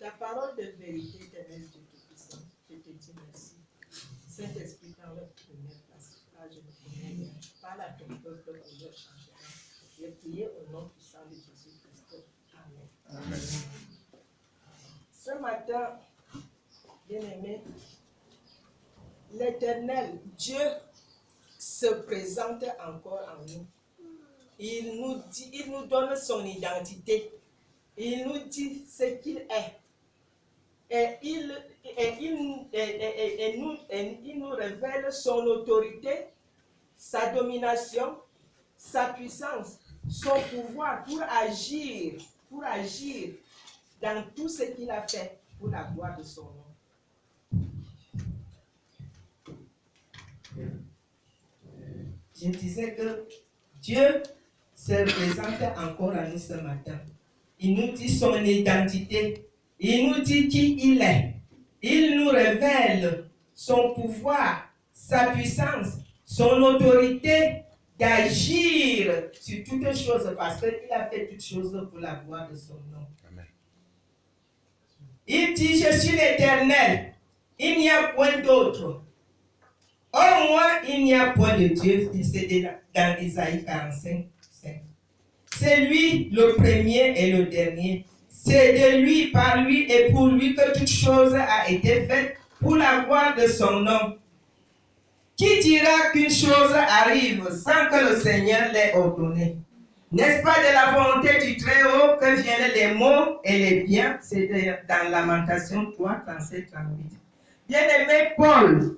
la parole de vérité éternelle Dieu Tout-Puissant, je te dis merci. Saint-Esprit, dans leur première place, car je me connais bien. Parle à ton peuple pour leur changement. J'ai prié au nom puissant de Jésus-Christ. Amen. Amen. Ce matin, bien-aimés, l'Éternel, Dieu, se présente encore en nous. Il nous donne son identité. Il nous dit ce qu'il est. Et il nous révèle son autorité, sa domination, sa puissance, son pouvoir pour agir dans tout ce qu'il a fait pour la gloire de son nom. Je disais que Dieu se présente encore à nous ce matin. Il nous dit son identité. Il nous dit qui il est. Il nous révèle son pouvoir, sa puissance, son autorité d'agir sur toutes choses parce qu'il a fait toutes choses pour la gloire de son nom. Amen. Il dit, je suis l'Éternel. Il n'y a point d'autre. Au moins, il n'y a point de Dieu. C'est dans Isaïe 45. C'est lui le premier et le dernier. C'est de lui, par lui et pour lui que toute chose a été faite pour la gloire de son nom. Qui dira qu'une chose arrive sans que le Seigneur l'ait ordonné? N'est-ce pas de la volonté du Très-Haut que viennent les maux et les biens? C'est dans Lamentation 3, 37, 38. Bien-aimé Paul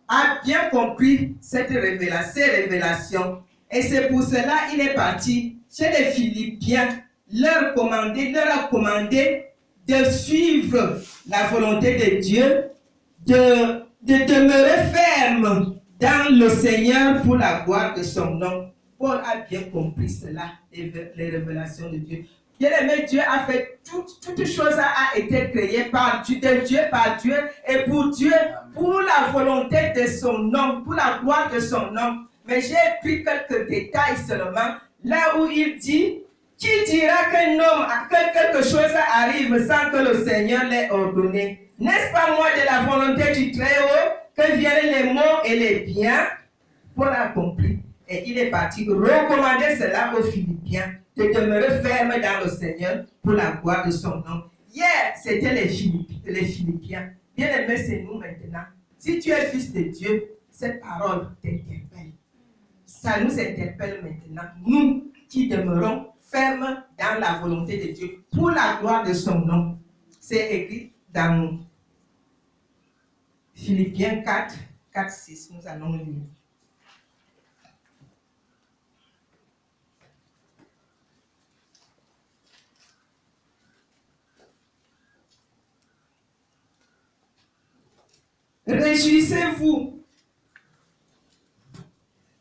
a bien compris ces révélations. Et c'est pour cela qu'il est parti chez les Philippiens, leur a commandé de suivre la volonté de Dieu, de demeurer ferme dans le Seigneur pour la gloire de son nom. Paul a bien compris cela, les révélations de Dieu. Bien-aimé, Dieu a fait toute chose a été créée par Dieu, et pour Dieu, pour la volonté de son nom, pour la gloire de son nom. Mais j'ai pris quelques détails seulement, là où il dit, qui dira qu'un homme, que quelque chose arrive sans que le Seigneur l'ait ordonné? N'est-ce pas moi de la volonté du Très-Haut que viennent les maux et les biens? Paul a compris. Et il est parti recommander cela aux Philippiens, de demeurer ferme dans le Seigneur pour la gloire de son nom. Hier, c'était les Philippiens. Bien aimé, c'est nous maintenant. Si tu es fils de Dieu, cette parole t'interpelle. Ça nous interpelle maintenant. Nous qui demeurons fermes dans la volonté de Dieu pour la gloire de son nom. C'est écrit dans Philippiens 4, 6. Nous allons lire. Réjouissez-vous.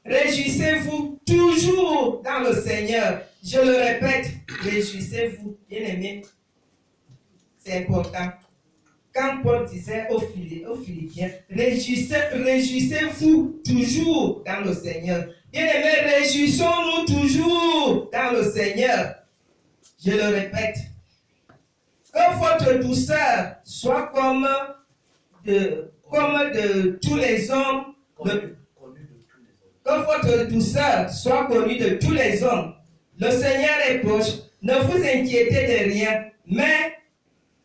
Réjouissez-vous toujours dans le Seigneur. Je le répète, réjouissez-vous, bien-aimés. C'est important. Quand Paul disait aux Philippiens, réjouissez-vous toujours dans le Seigneur. Bien-aimés, réjouissons-nous toujours dans le Seigneur. Je le répète. Que votre douceur soit comme de tous les hommes. Que votre douceur soit connue de tous les hommes. Le Seigneur est proche. Ne vous inquiétez de rien, mais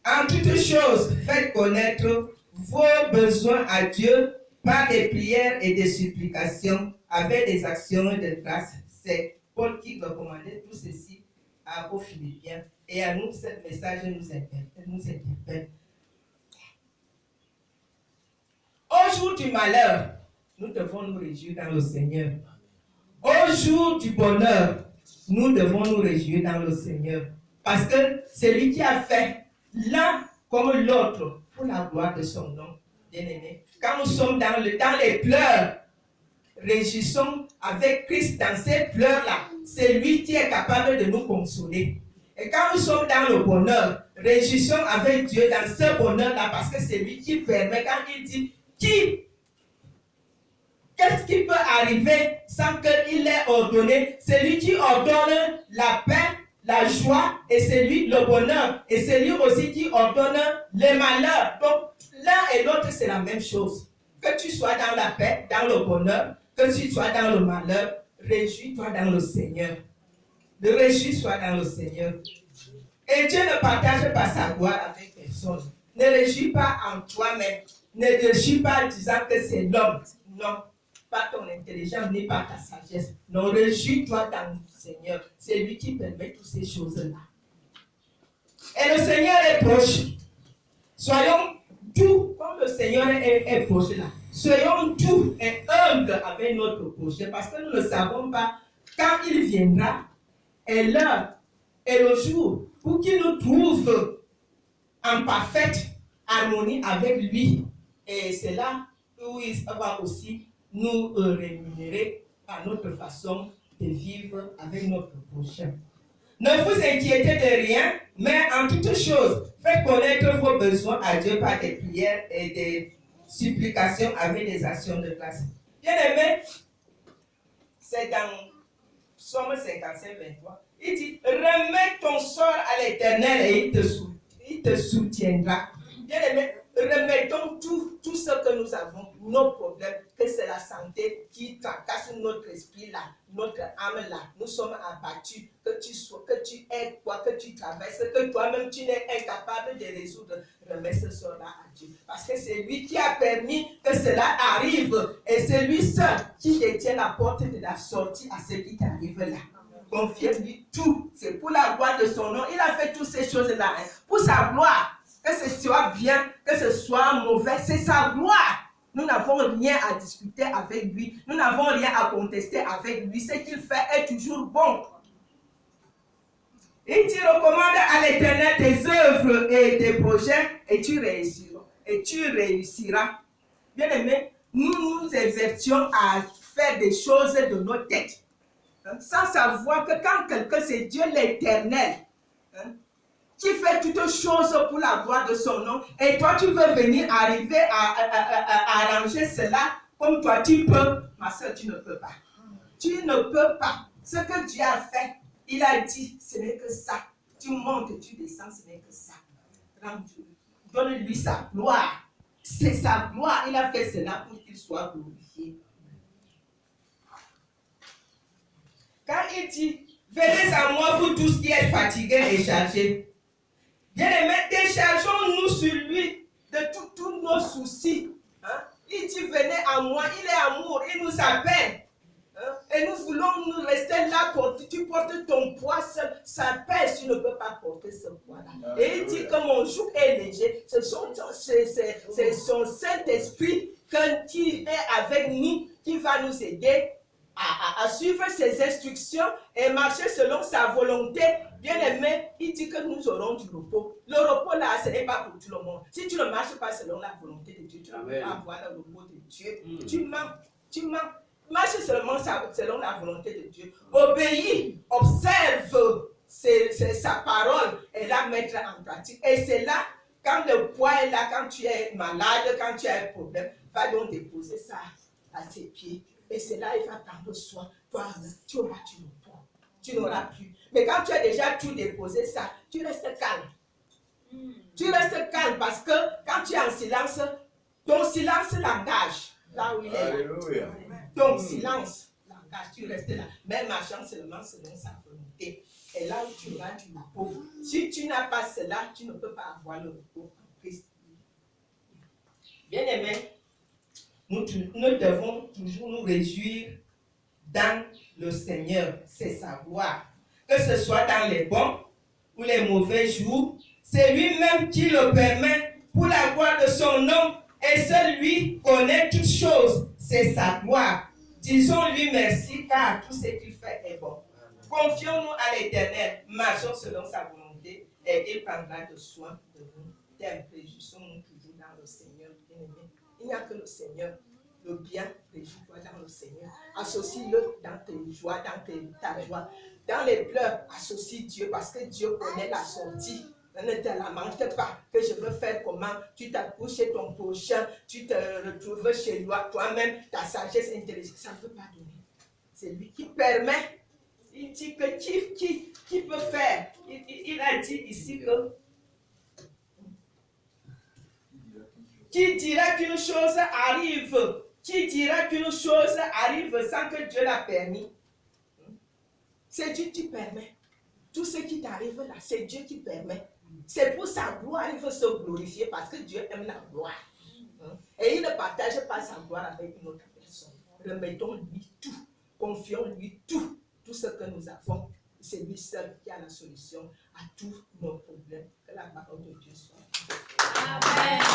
en toutes choses, faites connaître vos besoins à Dieu par des prières et des supplications avec des actions de grâce. C'est Paul qui recommandait tout ceci aux Philippiens. Et à nous, ce message nous interpelle. Au jour du malheur, nous devons nous réjouir dans le Seigneur. Au jour du bonheur, nous devons nous réjouir dans le Seigneur. Parce que c'est lui qui a fait l'un comme l'autre pour la gloire de son nom. Bien-aimé. Quand nous sommes dans les pleurs, réjouissons avec Christ dans ces pleurs-là. C'est lui qui est capable de nous consoler. Et quand nous sommes dans le bonheur, réjouissons avec Dieu dans ce bonheur-là parce que c'est lui qui permet, quand il dit qu'est-ce qui peut arriver sans qu'il l'ait ordonné? C'est lui qui ordonne la paix la joie et c'est lui le bonheur. Et c'est lui aussi qui ordonne les malheurs. Donc, l'un et l'autre, c'est la même chose. Que tu sois dans la paix, dans le bonheur, que tu sois dans le malheur, réjouis-toi dans le Seigneur. Réjouis-toi dans le Seigneur. Et Dieu ne partage pas sa gloire avec personne. Ne réjouis pas en toi-même. Ne réjouis pas en disant que c'est l'homme. Non. Pas ton intelligence ni pas ta sagesse. Non, réjouis-toi dans le Seigneur. C'est lui qui permet toutes ces choses-là. Et le Seigneur est proche. Soyons doux comme le Seigneur est proche là. Soyons doux et humbles avec notre prochain parce que nous ne savons pas quand il viendra et l'heure et le jour pour qu'il nous trouve en parfaite harmonie avec lui. Et c'est là où il va aussi nous rémunérer à notre façon de vivre avec notre prochain. Ne vous inquiétez de rien, mais en toutes choses, faites connaître vos besoins à Dieu par des prières et des supplications avec des actions de grâce. Bien aimé, c'est dans Psaume 55, 23. Il dit, remets ton sort à l'Éternel et il te soutiendra. Bien aimé, remettons tout ce que nous avons, nos problèmes, que c'est la santé qui tracasse notre esprit là, notre âme là. Nous sommes abattus, que tu aies quoi, que tu traverses, que toi-même tu n'es incapable de résoudre. Remets ce sort-là à Dieu. Parce que c'est lui qui a permis que cela arrive et c'est lui seul qui détient la porte de la sortie à ce qui t'arrive là. Confie-lui tout. C'est pour la gloire de son nom. Il a fait toutes ces choses-là. Pour sa gloire. Que ce soit bien, que ce soit mauvais, c'est sa gloire. Nous n'avons rien à discuter avec lui. Nous n'avons rien à contester avec lui. Ce qu'il fait est toujours bon. Il te recommande à l'Éternel tes œuvres et tes projets et tu réussiras. Et tu réussiras. Bien aimé, nous nous exercions à faire des choses de nos têtes. Sans savoir que quand quelqu'un, c'est Dieu l'Éternel, qui fait toutes choses pour la gloire de son nom, et toi tu veux venir arriver à arranger cela comme toi tu peux, ma soeur, tu ne peux pas. Tu ne peux pas. Ce que Dieu a fait, il a dit, ce n'est que ça. Tu montes, tu descends, ce n'est que ça. Donne-lui sa gloire. C'est sa gloire. Il a fait cela pour qu'il soit glorifié. Quand il dit, venez à moi vous tous qui êtes fatigués et chargés. Bien-aimés, déchargeons-nous sur lui de tous nos soucis. Il dit, venez à moi, il est amour, il nous appelle. Et nous voulons nous rester là, tu portes ton poids seul, ça pèse, tu ne peux pas porter ce poids-là. Et il dit que mon joug est léger, c'est son Saint-Esprit qui est avec nous, qui va nous aider à suivre ses instructions et marcher selon sa volonté. Bien aimé, il dit que nous aurons du repos. Le repos là, ce n'est pas pour tout le monde. Si tu ne marches pas selon la volonté de Dieu, tu ne peux pas avoir le repos de Dieu. Tu mens. Marche seulement selon la volonté de Dieu. Obéis, observe sa parole et la mettre en pratique. Et c'est là, quand le poids est là, quand tu es malade, quand tu as un problème, va donc déposer ça à ses pieds. Et c'est là, il va prendre soin. Toi, tu auras du repos. Tu n'auras plus. Mais quand tu as déjà tout déposé ça, tu restes calme. Tu restes calme parce que quand tu es en silence, ton silence l'engage. Là où il est. Alléluia. Donc, silence, langage, tu restes là. Même marchant seulement selon sa volonté. Et là où tu auras du repos. Si tu n'as pas cela, tu ne peux pas avoir le repos en Christ. Bien aimé, nous devons toujours nous réjouir dans le Seigneur. C'est sa gloire. Que ce soit dans les bons ou les mauvais jours, c'est lui-même qui le permet pour la gloire de son nom. Et seul lui connaît toutes choses. C'est sa gloire. Disons-lui merci car tout ce qu'il fait est bon. Confions-nous à l'Éternel, marchons selon sa volonté et il prendra de soin de nous. Réjouissons-nous toujours dans le Seigneur, bien-aimé. Il n'y a que le Seigneur. Le bien, réjouis-toi dans le Seigneur. Associe-le dans tes joies, dans ta joie. Dans les pleurs, associe Dieu parce que Dieu connaît la sortie. Ne te lamente pas que je veux faire comment. Tu t'accouches chez ton prochain, tu te retrouves chez toi, toi-même, ta sagesse intelligente, ça ne peut pas donner. C'est lui qui permet Il dit que qui peut faire? Il a dit ici que qui dira qu'une chose arrive? Qui dira qu'une chose arrive sans que Dieu l'a permis? C'est Dieu qui permet. Tout ce qui t'arrive là, c'est Dieu qui permet. C'est pour sa gloire, il faut se glorifier parce que Dieu aime la gloire. Et il ne partage pas sa gloire avec une autre personne. Remettons-lui tout. Confions-lui tout. Tout ce que nous avons. C'est lui seul qui a la solution à tous nos problèmes. Que la parole de Dieu soit. Amen.